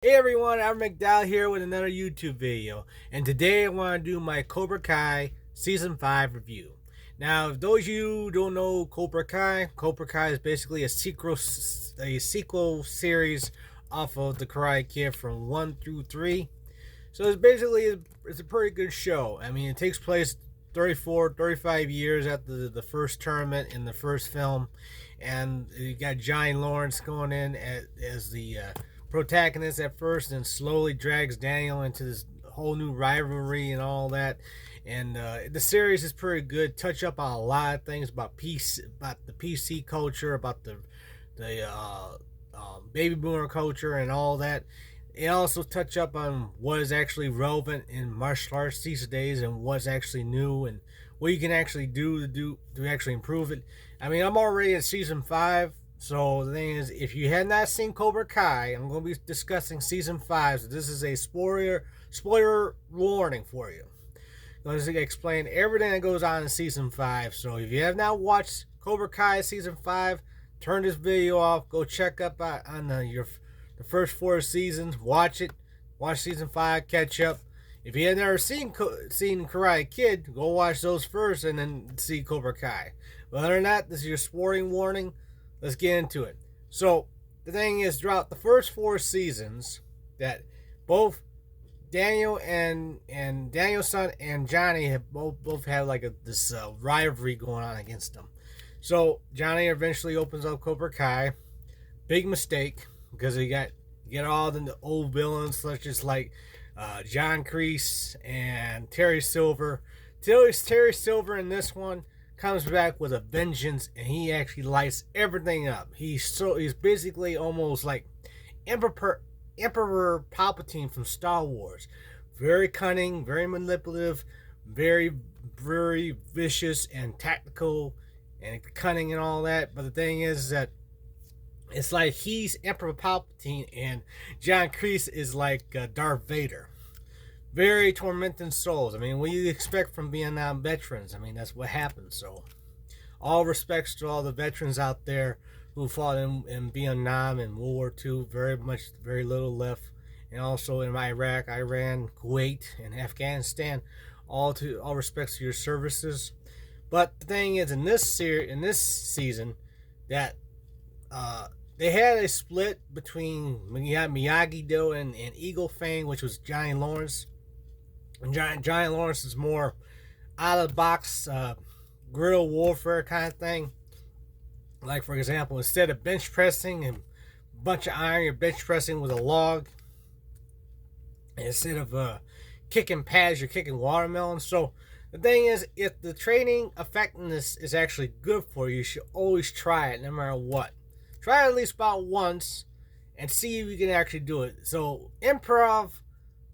Hey everyone, I'm McDowell here with another YouTube video, and today I want to do my Cobra Kai Season 5 review. Now, if those of you who don't know Cobra Kai is basically a sequel series off of the Karate Kid from 1 through 3. So it's a pretty good show. I mean, it takes place 34, 35 years after the first tournament in the first film, and you got Johnny Lawrence going in as the protagonist at first, and slowly drags Daniel into this whole new rivalry and all that. And the series is pretty good. Touch up on a lot of things about the PC culture, about the baby boomer culture, and all that. It also touch up on what is actually relevant in martial arts these days, and what's actually new, and what you can actually do to actually improve it. I mean, I'm already at season 5. So the thing is, if you have not seen Cobra Kai, I'm going to be discussing season 5. So this is a spoiler warning for you. I'm going to explain everything that goes on in season 5. So if you have not watched Cobra Kai season 5, turn this video off. Go check up on the first 4 seasons. Watch it. Watch season 5. Catch up. If you have never seen Karate Kid, go watch those first and then see Cobra Kai. But other than that, this is your sporting warning. Let's get into it. So the thing is, throughout the first 4 seasons, that both Daniel and Daniel's son and Johnny have both had like this rivalry going on against them. So Johnny eventually opens up Cobra Kai. Big mistake, because you get all the old villains such as like John Kreese and Terry Silver. Terry Silver in this one comes back with a vengeance, and he actually lights everything up. He's basically almost like Emperor Palpatine from Star Wars. Very cunning, very manipulative, very vicious and tactical and cunning and all that. But the thing is that it's like he's Emperor Palpatine and John Kreese is like Darth Vader. Very tormenting souls. I mean, what do you expect from Vietnam veterans? I mean, that's what happens. So, all respects to all the veterans out there who fought in Vietnam and World War II. Very little left. And also in Iraq, Iran, Kuwait, and Afghanistan. All respects to your services. But the thing is, in this season, that they had a split between Miyagi-Do and Eagle Fang, which was Johnny Lawrence. And Johnny Lawrence is more out of the box, guerrilla warfare kind of thing. Like, for example, instead of bench pressing and a bunch of iron, you're bench pressing with a log. And instead of kicking pads, you're kicking watermelons. So the thing is, if the training effectiveness is actually good for you, you should always try it no matter what. Try it at least about once and see if you can actually do it. So improv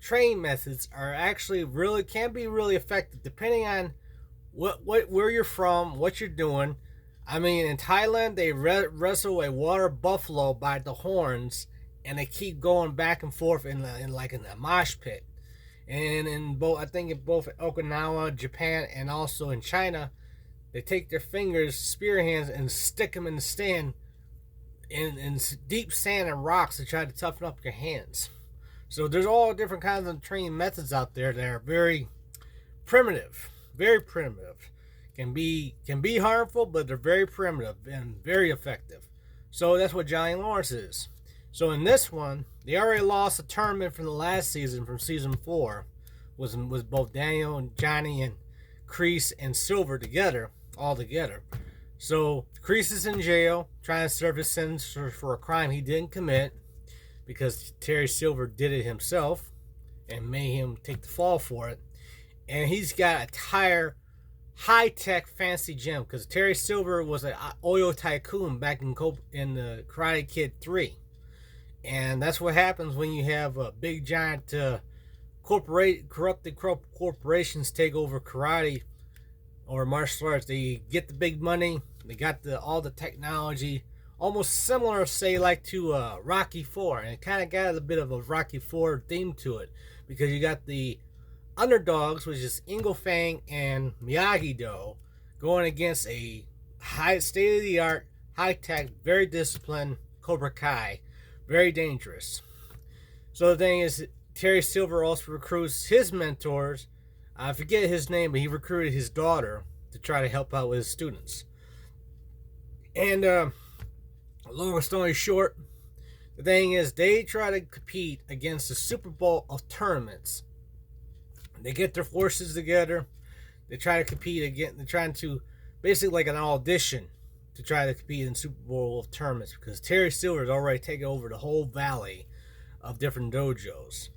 training methods can be really effective depending on where you're from, what you're doing. I mean, in Thailand, they wrestle a water buffalo by the horns, and they keep going back and forth in a mosh pit. And in both Okinawa, Japan, and also in China, they take their fingers, spear hands, and stick them in the sand, in deep sand and rocks to try to toughen up your hands. So there's all different kinds of training methods out there that are very primitive. Can be harmful, but they're very primitive and very effective. So that's what Johnny Lawrence is. So in this one, they already lost a tournament from the last season, from season 4, was both Daniel and Johnny and Kreese and Silver all together. So Kreese is in jail, trying to serve his sentence for a crime he didn't commit, because Terry Silver did it himself and made him take the fall for it. And he's got a high-tech fancy gym, because Terry Silver was an oil tycoon back in the Karate Kid 3. And that's what happens when you have a big giant corrupted corporations take over karate or martial arts. They get the big money, they got all the technology, almost similar, say, like to Rocky 4. And it kind of got a bit of a Rocky 4 theme to it, because you got the underdogs, which is Eagle Fang and Miyagi-Do, going against a state-of-the-art, high-tech, very disciplined Cobra Kai. Very dangerous. So the thing is, Terry Silver also recruits his mentors. I forget his name, but he recruited his daughter to try to help out with his students. And long story short, the thing is, they try to compete against the Super Bowl of tournaments. They get their forces together. They try to compete again. They're trying to basically like an audition to try to compete in Super Bowl of tournaments because Terry Silver has already taken over the whole valley of different dojos.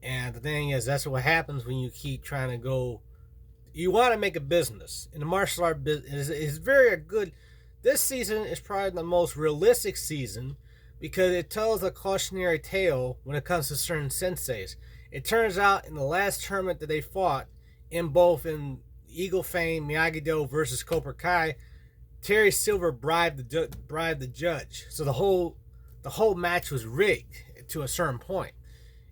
And the thing is, that's what happens when you keep trying to go. You want to make a business. In the martial art business, it's very good. This season is probably the most realistic season because it tells a cautionary tale when it comes to certain senseis. It turns out in the last tournament that they fought, in Eagle Fame Miyagi-Do versus Cobra Kai, Terry Silver bribed the judge. So the whole match was rigged to a certain point.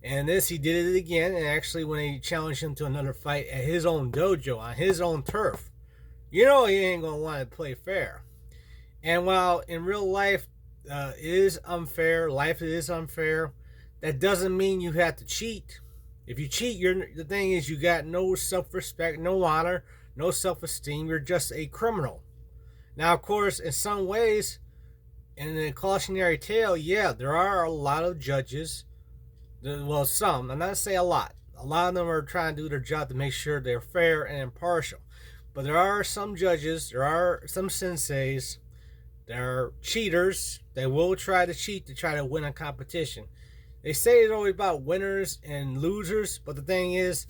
And this, he did it again. And actually, when he challenged him to another fight at his own dojo on his own turf, you know he ain't gonna want to play fair. And while in real life it is unfair, life is unfair, that doesn't mean you have to cheat. If you cheat, the thing is, you got no self-respect, no honor, no self-esteem. You're just a criminal. Now, of course, in some ways, in the cautionary tale, yeah, there are a lot of judges. Well, some. I'm not say a lot. A lot of them are trying to do their job to make sure they're fair and impartial. But there are some judges, there are some senseis, there are cheaters that will try to cheat to try to win a competition. They say it's always about winners and losers, but the thing is,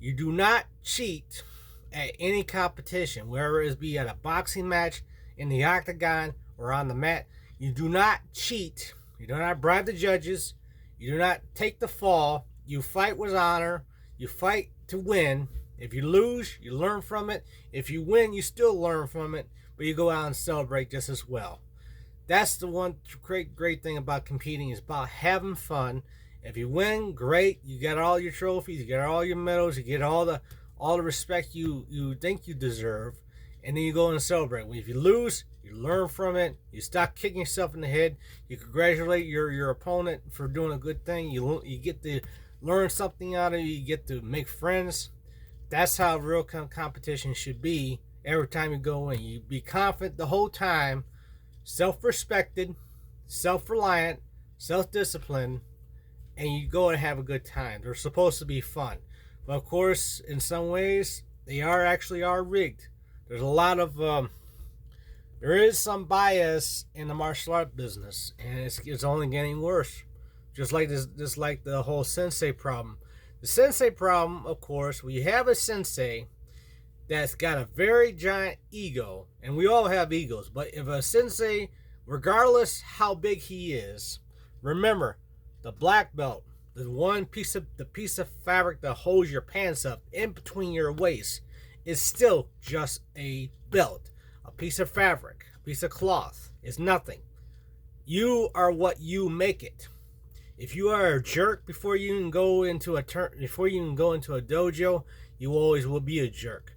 you do not cheat at any competition, whether it be at a boxing match, in the octagon, or on the mat. You do not cheat. You do not bribe the judges. You do not take the fall. You fight with honor. You fight to win. If you lose, you learn from it. If you win, you still learn from it, but you go out and celebrate just as well. That's the one great thing about competing, is about having fun. If you win, great. You get all your trophies, you get all your medals, you get all the respect you think you deserve, and then you go and celebrate. If you lose, you learn from it. You stop kicking yourself in the head. You congratulate your opponent for doing a good thing. You get to learn something out of it. You get to make friends. That's how real competition should be. Every time you go in, you be confident the whole time, self-respected, self-reliant, self-disciplined, and you go and have a good time. They're supposed to be fun. But of course, in some ways, they are rigged. There's a lot of there is some bias in the martial art business, and it's only getting worse. Just like the whole sensei problem. The sensei problem, of course, we have a sensei that's got a very giant ego, and we all have egos, but if a sensei, regardless how big he is, remember, the black belt, the piece of fabric that holds your pants up in between your waist, is still just a belt, a piece of fabric, a piece of cloth. It's nothing. You are what you make it. If you are a jerk before you can go into a dojo, you always will be a jerk.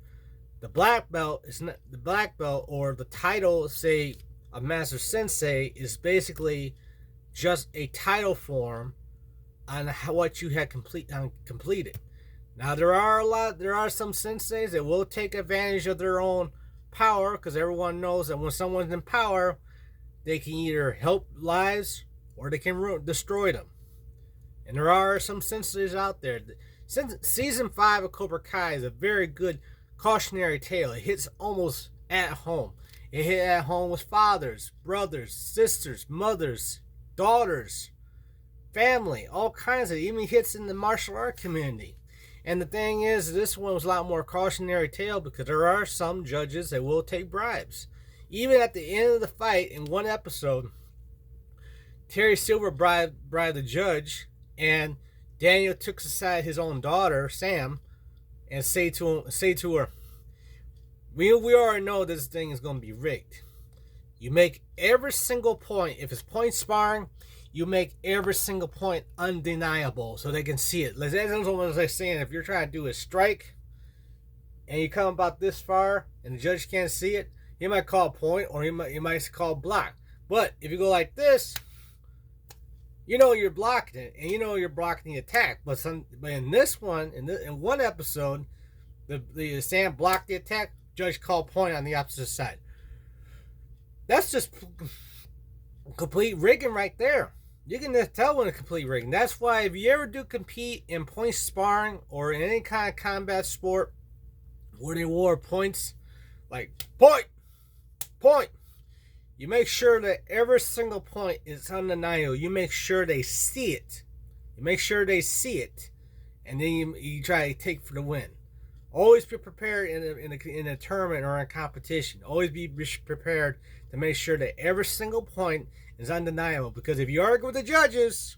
The black belt is not the black belt, or the title, say, a master sensei, is basically just a title form on what you had completed. Now there are some senseis that will take advantage of their own power, because everyone knows that when someone's in power, they can either help lives or they can destroy them. And there are some senseis out there. Season 5 of Cobra Kai is a very good cautionary tale. It hits almost at home. It hit at home with fathers, brothers, sisters, mothers, daughters, family, all kinds of, even hits in the martial art community. And the thing is, this one was a lot more cautionary tale because there are some judges that will take bribes. Even at the end of the fight, in one episode, Terry Silver bribed the judge, and Daniel took aside his own daughter, Sam, and say to her, we already know this thing is going to be rigged. You make every single point. If it's point sparring, you make every single point undeniable so they can see it. That's what I'm saying. If you're trying to do a strike and you come about this far and the judge can't see it, he might call point, or he might call block. But if you go like this, you know you're blocking it, and you know you're blocking the attack. But in this one, in one episode, the Sam blocked the attack. Judge called point on the opposite side. That's just complete rigging right there. You can just tell when it's complete rigging. That's why if you ever do compete in point sparring or in any kind of combat sport where they award points, like point, you make sure that every single point is undeniable. You make sure they see it. You make sure they see it, and then you try to take for the win. Always be prepared in a tournament or in a competition. Always be prepared to make sure that every single point is undeniable. Because if you argue with the judges,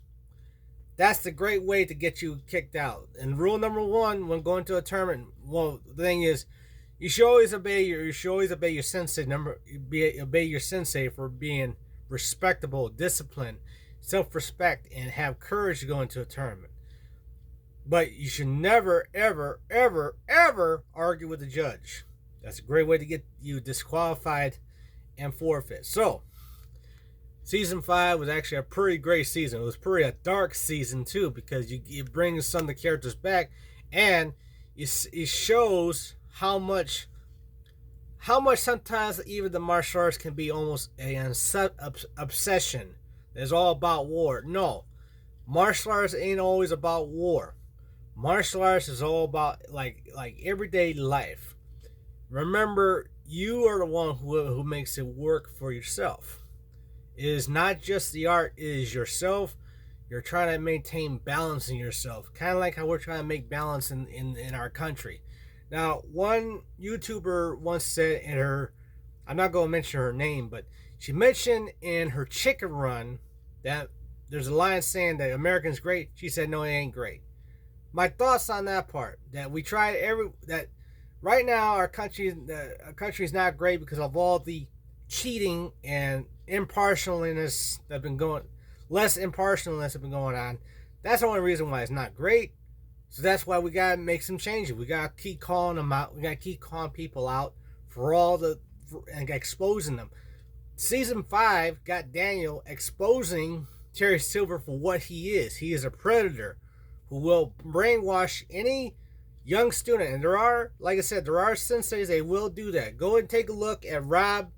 that's the great way to get you kicked out. And rule number one when going to a tournament, well, the thing is, you should always obey your sensei. Obey your sensei for being respectable, disciplined, self-respect, and have courage to go into a tournament. But you should never, ever, ever, ever argue with the judge. That's a great way to get you disqualified and forfeit. So, season 5 was actually a pretty great season. It was pretty a dark season too, because it brings some of the characters back, and it shows how much sometimes even the martial arts can be almost an obsession. It's all about war. No, martial arts ain't always about war. Martial arts is all about like everyday life. Remember, you are the one who makes it work for yourself. It is not just the art, it is yourself. You're trying to maintain balance in yourself. Kind of like how we're trying to make balance in our country. Now, one YouTuber once said in her, I'm not going to mention her name, but she mentioned in her chicken run that there's a line saying that American's great. She said, no, it ain't great. My thoughts on that part, that we tried that right now our country's not great because of all the cheating and impartialness that have been going, less impartialness have been going on. That's the only reason why it's not great. So that's why we gotta make some changes. We gotta keep calling them out. We gotta keep calling people out and exposing them. Season 5 got Daniel exposing Terry Silver for what he is. He is a predator who will brainwash any young student. And there are, like I said, there are senseis that will do that. Go and take a look at Rob,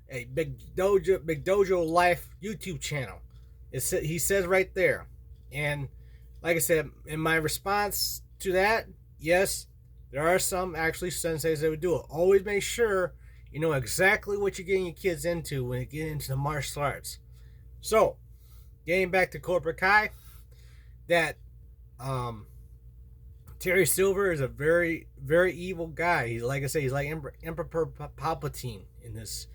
a Big Dojo Life YouTube channel. He says right there. And like I said, in my response to that, yes, there are some actually senseis that would do it. Always make sure you know exactly what you're getting your kids into when you get into the martial arts. So, getting back to Cobra Kai, that Terry Silver is a very, very evil guy. He's like I say, he's like Emperor Palpatine in this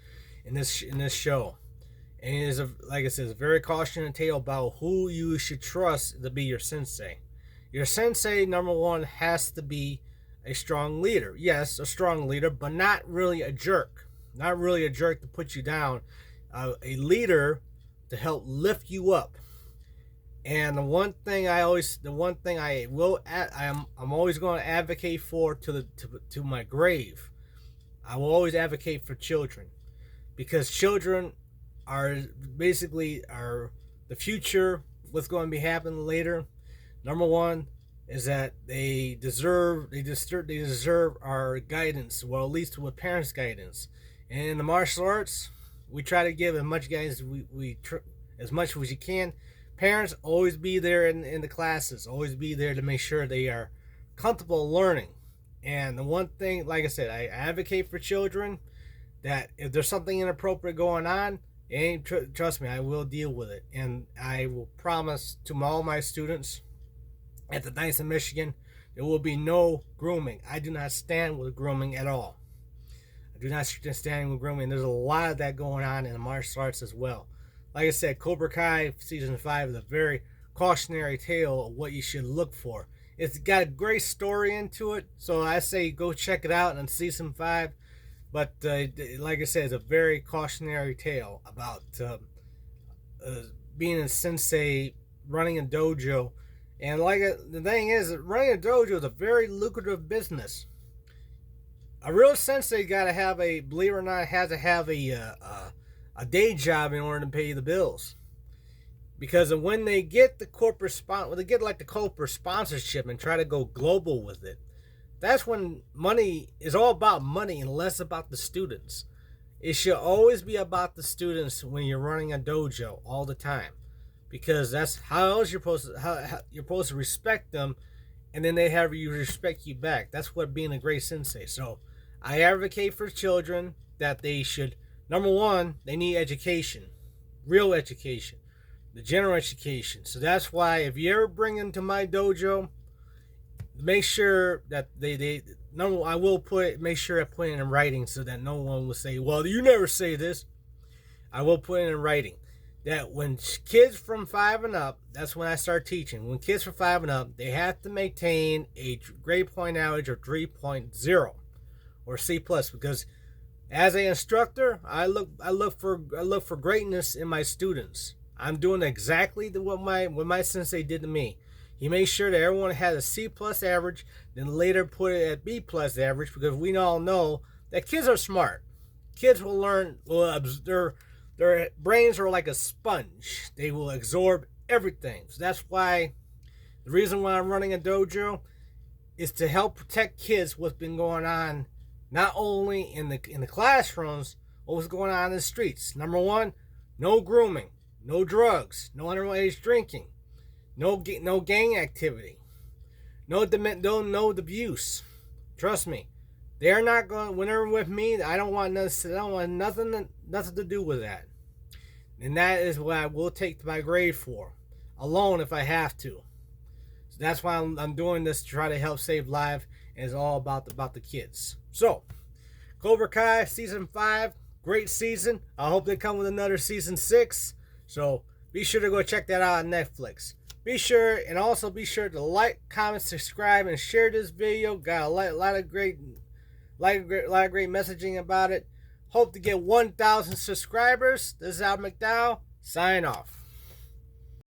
show, and it is like I said, a very cautionary tale about who you should trust to be your sensei. Your sensei, number one, has to be a strong leader. Yes, a strong leader, but not really a jerk. Not really a jerk to put you down. A leader to help lift you up. And I'm always going to advocate for to my grave. I will always advocate for children, because children are basically the future. What's going to be happening later? Number one is that they deserve our guidance. Well, at least with parents' guidance. And in the martial arts, we try to give as much guidance as much as you can. Parents, always be there in the classes. Always be there to make sure they are comfortable learning. And the one thing, like I said, I advocate for children that if there's something inappropriate going on, trust me, I will deal with it. And I will promise to all my students at the Dice in Michigan, there will be no grooming. I do not stand with grooming at all. I do not stand with grooming. There's a lot of that going on in the martial arts as well. Like I said, Cobra Kai Season 5 is a very cautionary tale of what you should look for. It's got a great story into it, so I say go check it out on Season 5. But like I said, it's a very cautionary tale about being a sensei, running a dojo. And the thing is, running a dojo is a very lucrative business. A real sensei got to have believe it or not, has to have a day job in order to pay the bills. Because when they get the when they get like the corporate sponsorship and try to go global with it, that's when money is all about money and less about the students. It should always be about the students when you're running a dojo all the time, because that's how else how you're supposed to respect them, and then they have you respect you back. That's what being a great sensei. So I advocate for children that they should, number one, they need education, real education, the general education. So that's why if you ever bring them to my dojo, make sure that they no, I will make sure I put it in writing so that no one will say, well, you never say this. I will put it in writing that when kids from 5 and up, that's when I start teaching. When kids from 5 and up, they have to maintain a grade point average of 3.0 or C plus, because as an instructor, I look for greatness in my students. I'm doing exactly what my sensei did to me. He made sure that everyone had a C plus average, then later put it at B plus average, because we all know that kids are smart. Kids will learn. Their brains are like a sponge. They will absorb everything. So that's why the reason why I'm running a dojo is to help protect kids. What's been going on, not only in the classrooms, but what's going on in the streets. Number one, no grooming, no drugs, no underage drinking. No gang activity. No abuse. Trust me, they're not going. When they're with me, I don't want nothing to do with that. And that is what I will take my grade for, alone if I have to. So that's why I'm doing this, to try to help save lives. And it's all about the kids. So, Cobra Kai season 5, great season. I hope they come with another season 6. So be sure to go check that out on Netflix. Be sure to like, comment, subscribe, and share this video. Got a lot of great messaging about it. Hope to get 1,000 subscribers. This is Al McDowell. Sign off.